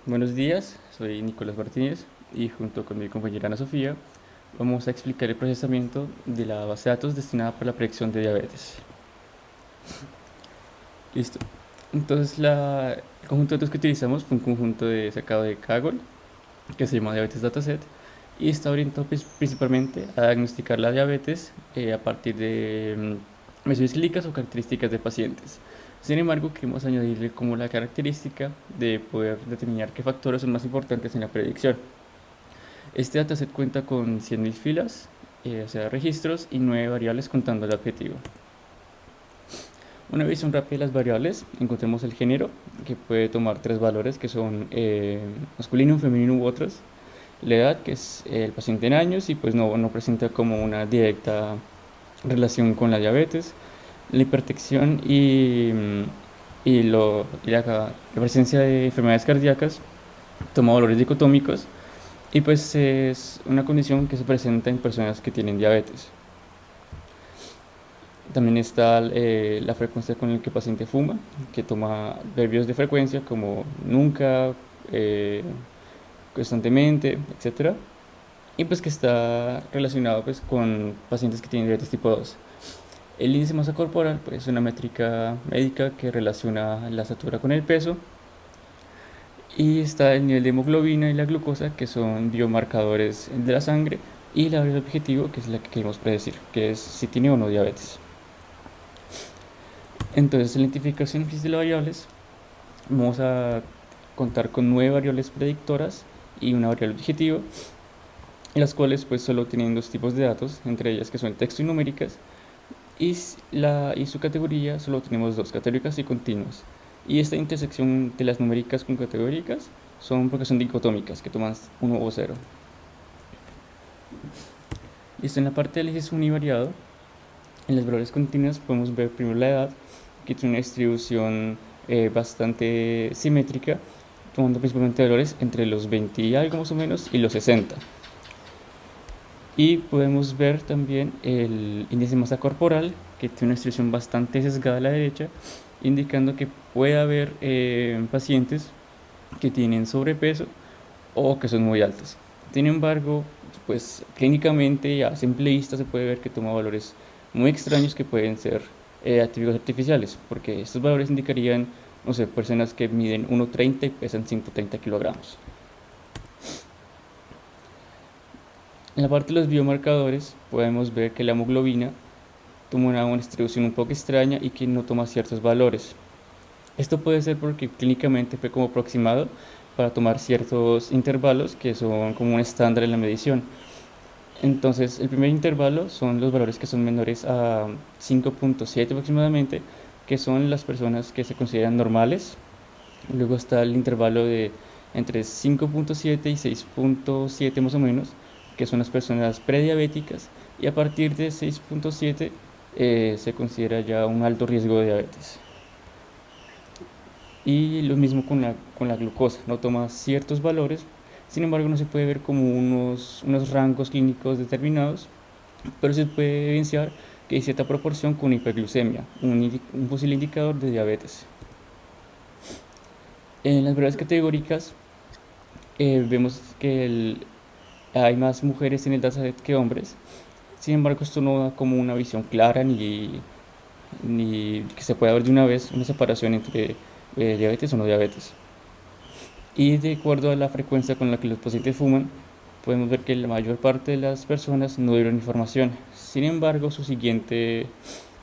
Buenos días, soy Nicolás Martínez y junto con mi compañera Ana Sofía vamos a explicar el procesamiento de la base de datos destinada para la predicción de diabetes. Listo. Entonces el conjunto de datos que utilizamos fue un conjunto sacado de Kaggle que se llama Diabetes Dataset y está orientado principalmente a diagnosticar la diabetes a partir de mediciones clínicas o características de pacientes. Sin embargo, queremos añadirle como la característica de poder determinar qué factores son más importantes en la predicción. Este dataset cuenta con 100.000 filas, o sea, registros y 9 variables contando el objetivo. Una visión rápida de las variables, encontremos el género, que puede tomar tres valores que son masculino, femenino u otros. La edad, que es el paciente en años y pues no presenta como una directa relación con la diabetes. La hipertensión la presencia de enfermedades cardíacas toma valores dicotómicos y pues es una condición que se presenta en personas que tienen diabetes. También está la frecuencia con la que el paciente fuma, que toma verbos de frecuencia como nunca, constantemente, etcétera. Y pues que está relacionado pues con pacientes que tienen diabetes tipo 2. El índice de masa corporal pues, es una métrica médica que relaciona la estatura con el peso. Y está el nivel de hemoglobina y la glucosa, que son biomarcadores de la sangre, y la variable objetivo, que es la que queremos predecir, que es si tiene o no diabetes. Entonces, en la identificación de las variables, vamos a contar con 9 variables predictoras y una variable objetivo, en las cuales pues solo tienen dos tipos de datos, entre ellas que son texto y numéricas, y su categoría solo tenemos dos, categóricas y continuas. Y esta intersección de las numéricas con categóricas son porque son dicotómicas, que toman 1 o 0. Listo, en la parte del eje univariado, en las variables continuas podemos ver primero la edad, que tiene una distribución bastante simétrica, tomando principalmente valores entre los 20 y algo más o menos y los 60. Y podemos ver también el índice de masa corporal, que tiene una distribución bastante sesgada a la derecha, indicando que puede haber pacientes que tienen sobrepeso o que son muy altos. Sin embargo, pues clínicamente a simple vista se puede ver que toma valores muy extraños que pueden ser atributos artificiales, porque estos valores indicarían, no sé, personas que miden 1,30 y pesan 130 kilogramos. En la parte de los biomarcadores podemos ver que la hemoglobina toma una distribución un poco extraña y que no toma ciertos valores. Esto puede ser porque clínicamente fue como aproximado para tomar ciertos intervalos que son como un estándar en la medición. Entonces, el primer intervalo son los valores que son menores a 5,7 aproximadamente, que son las personas que se consideran normales. Luego está el intervalo de entre 5,7 y 6,7 más o menos, que son las personas prediabéticas, y a partir de 6,7 se considera ya un alto riesgo de diabetes. Y lo mismo con la glucosa, no toma ciertos valores, sin embargo no se puede ver como unos rangos clínicos determinados, pero se puede evidenciar que hay cierta proporción con hiperglucemia, un posible indicador de diabetes. En las variables categóricas vemos que hay más mujeres en el dataset que hombres. Sin embargo, esto no da como una visión clara ni que se pueda ver de una vez una separación entre diabetes o no diabetes. Y de acuerdo a la frecuencia con la que los pacientes fuman, podemos ver que la mayor parte de las personas no dieron información. Sin embargo, su siguiente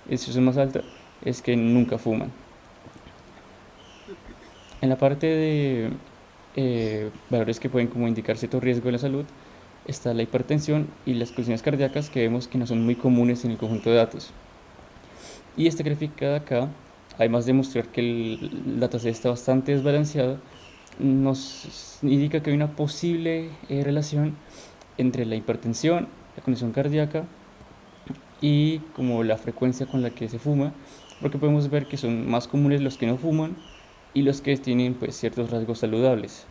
decisión más alta es que nunca fuman. En la parte de valores que pueden como indicar cierto riesgo de la salud, está la hipertensión y las condiciones cardíacas que vemos que no son muy comunes en el conjunto de datos. Y esta gráfica de acá, además de mostrar que el dataset está bastante desbalanceado, nos indica que hay una posible relación entre la hipertensión, la condición cardíaca y como la frecuencia con la que se fuma, porque podemos ver que son más comunes los que no fuman y los que tienen pues ciertos rasgos saludables.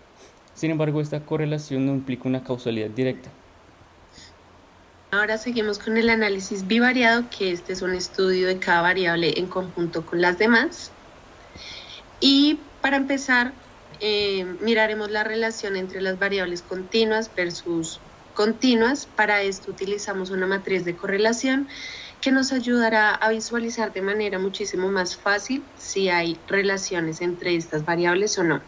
Sin embargo, esta correlación no implica una causalidad directa. Ahora seguimos con el análisis bivariado, que este es un estudio de cada variable en conjunto con las demás. Y para empezar, miraremos la relación entre las variables continuas versus continuas. Para esto utilizamos una matriz de correlación que nos ayudará a visualizar de manera muchísimo más fácil si hay relaciones entre estas variables o no.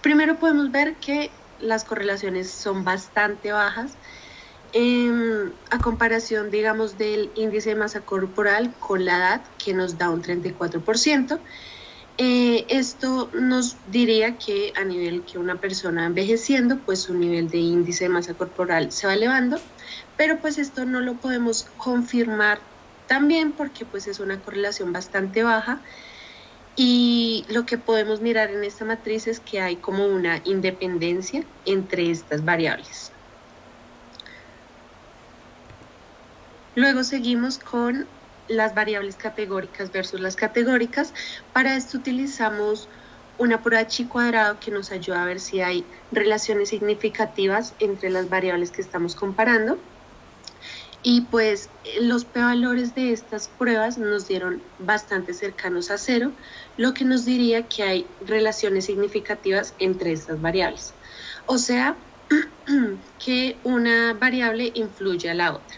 Primero podemos ver que las correlaciones son bastante bajas a comparación, digamos, del índice de masa corporal con la edad, que nos da un 34%. Esto nos diría que a nivel que una persona envejeciendo, pues su nivel de índice de masa corporal se va elevando, pero pues esto no lo podemos confirmar también porque pues es una correlación bastante baja, y lo que podemos mirar en esta matriz es que hay como una independencia entre estas variables. Luego seguimos con las variables categóricas versus las categóricas. Para esto utilizamos una prueba chi cuadrado que nos ayuda a ver si hay relaciones significativas entre las variables que estamos comparando. Y pues los p-valores de estas pruebas nos dieron bastante cercanos a 0, lo que nos diría que hay relaciones significativas entre estas variables. O sea, que una variable influye a la otra.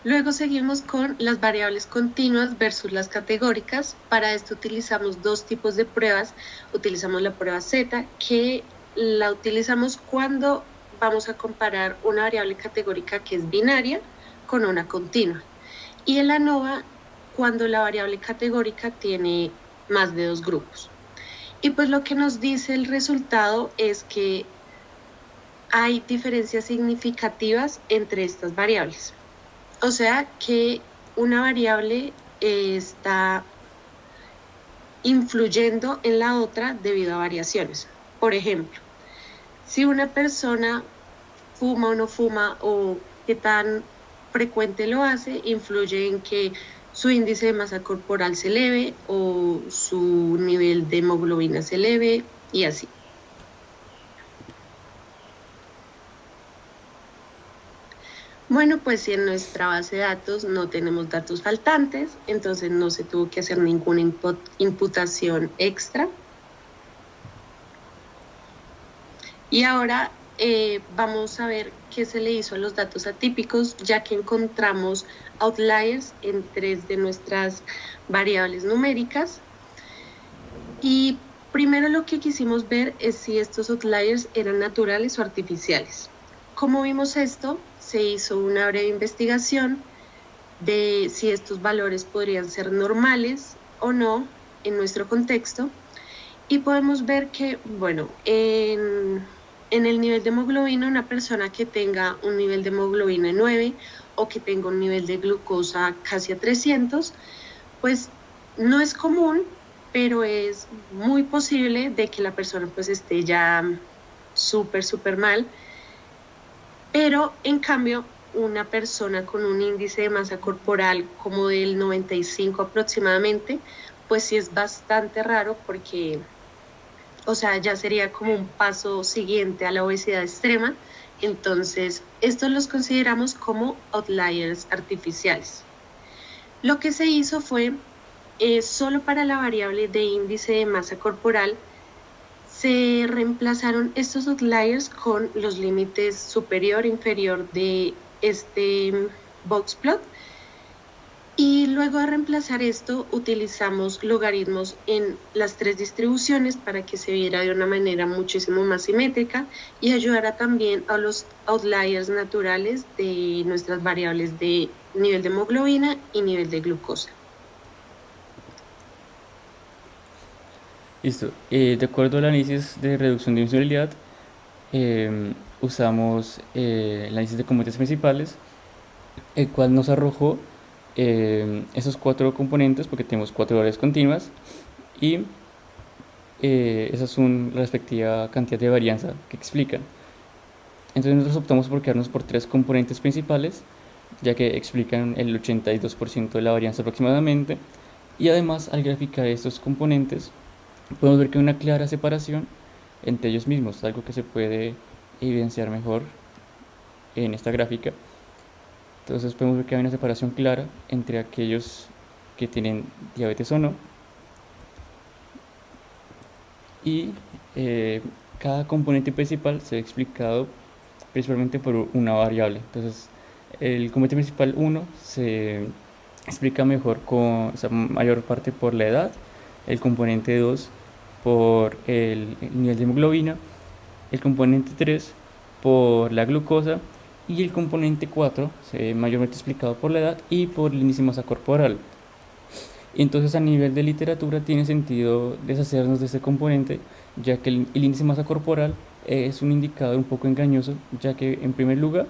Luego seguimos con las variables continuas versus las categóricas. Para esto utilizamos dos tipos de pruebas. Utilizamos la prueba Z, que la utilizamos cuando vamos a comparar una variable categórica que es binaria con una continua. Y el ANOVA cuando la variable categórica tiene más de 2 grupos. Y pues lo que nos dice el resultado es que hay diferencias significativas entre estas variables. O sea que una variable está influyendo en la otra debido a variaciones. Por ejemplo, si una persona fuma o no fuma o qué tan frecuente lo hace, influye en que su índice de masa corporal se eleve o su nivel de hemoglobina se eleve y así. Bueno, pues si en nuestra base de datos no tenemos datos faltantes, entonces no se tuvo que hacer ninguna imputación extra. Y ahora vamos a ver qué se le hizo a los datos atípicos, ya que encontramos outliers en 3 de nuestras variables numéricas. Y primero lo que quisimos ver es si estos outliers eran naturales o artificiales. ¿Cómo vimos esto? Se hizo una breve investigación de si estos valores podrían ser normales o no en nuestro contexto, y podemos ver que, bueno, en el nivel de hemoglobina, una persona que tenga un nivel de hemoglobina 9 o que tenga un nivel de glucosa casi a 300, pues no es común, pero es muy posible de que la persona pues esté ya súper mal. Pero en cambio, una persona con un índice de masa corporal como del 95 aproximadamente, pues sí es bastante raro porque, o sea, ya sería como un paso siguiente a la obesidad extrema. Entonces, estos los consideramos como outliers artificiales. Lo que se hizo fue, solo para la variable de índice de masa corporal, se reemplazaron estos outliers con los límites superior e inferior de este box plot, y luego de reemplazar esto utilizamos logaritmos en las 3 distribuciones para que se viera de una manera muchísimo más simétrica y ayudara también a los outliers naturales de nuestras variables de nivel de hemoglobina y nivel de glucosa. Listo. De acuerdo al análisis de reducción de invisibilidad, usamos el análisis de componentes principales, el cual nos arrojó esos 4 componentes, porque tenemos 4 variables continuas, y esa es una respectiva cantidad de varianza que explican. Entonces nosotros optamos por quedarnos por 3 componentes principales, ya que explican el 82% de la varianza aproximadamente, y además al graficar estos componentes podemos ver que hay una clara separación entre ellos mismos, algo que se puede evidenciar mejor en esta gráfica. Entonces podemos ver que hay una separación clara entre aquellos que tienen diabetes o no. Y cada componente principal se ha explicado principalmente por una variable. Entonces, el componente principal 1 se explica mejor con, o sea, mayor parte por la edad, el componente 2 por el nivel de hemoglobina, el componente 3 por la glucosa y el componente 4 mayormente explicado por la edad y por el índice de masa corporal. Entonces, a nivel de literatura tiene sentido deshacernos de este componente, ya que el índice de masa corporal es un indicador un poco engañoso, ya que en primer lugar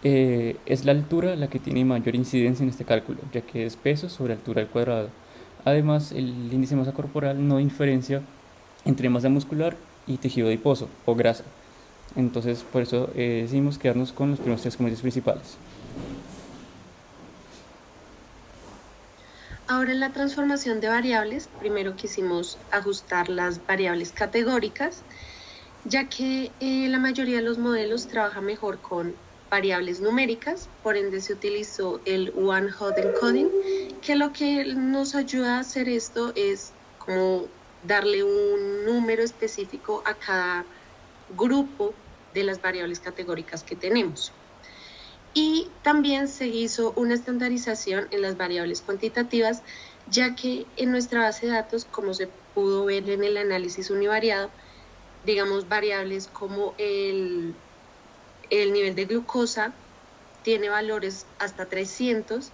es la altura la que tiene mayor incidencia en este cálculo, ya que es peso sobre altura al cuadrado. Además, el índice de masa corporal no diferencia entre masa muscular y tejido adiposo o grasa. Entonces, por eso decidimos quedarnos con los primeros tres componentes principales. Ahora en la transformación de variables, primero quisimos ajustar las variables categóricas, ya que la mayoría de los modelos trabaja mejor con variables numéricas, por ende se utilizó el One Hot Encoding, que lo que nos ayuda a hacer esto es como darle un número específico a cada grupo de las variables categóricas que tenemos. Y también se hizo una estandarización en las variables cuantitativas, ya que en nuestra base de datos, como se pudo ver en el análisis univariado, digamos variables como el nivel de glucosa tiene valores hasta 300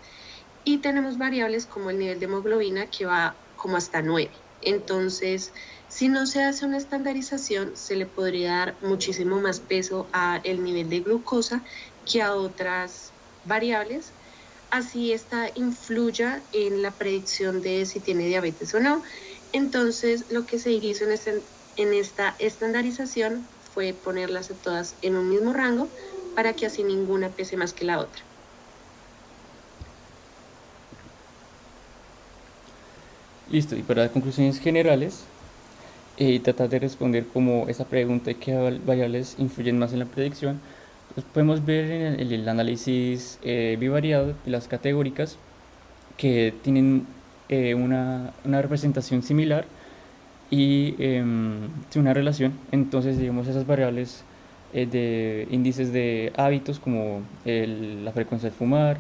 y tenemos variables como el nivel de hemoglobina que va como hasta 9. Entonces, si no se hace una estandarización, se le podría dar muchísimo más peso al nivel de glucosa que a otras variables, así esta influya en la predicción de si tiene diabetes o no. Entonces, lo que se hizo en esta estandarización fue ponerlas a todas en un mismo rango para que así ninguna pese más que la otra. Listo, y para conclusiones generales, tratar de responder como esa pregunta de qué variables influyen más en la predicción, pues podemos ver en el análisis bivariado de las categóricas que tienen una representación similar y una relación. Entonces, digamos, esas variables de índices de hábitos como la frecuencia de fumar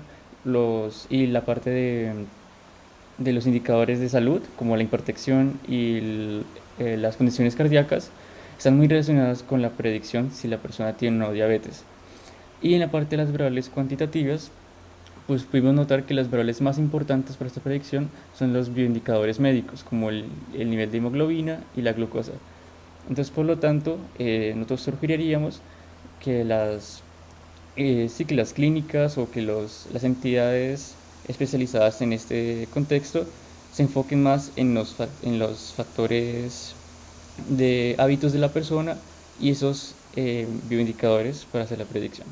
y la parte de los indicadores de salud como la hipertensión y las condiciones cardíacas están muy relacionadas con la predicción si la persona tiene o no diabetes. Y en la parte de las variables cuantitativas, pues pudimos notar que las variables más importantes para esta predicción son los bioindicadores médicos, como el nivel de hemoglobina y la glucosa. Entonces, por lo tanto, nosotros sugeriríamos que sí, que las clínicas o que las entidades especializadas en este contexto se enfoquen más en los factores de hábitos de la persona y esos bioindicadores para hacer la predicción.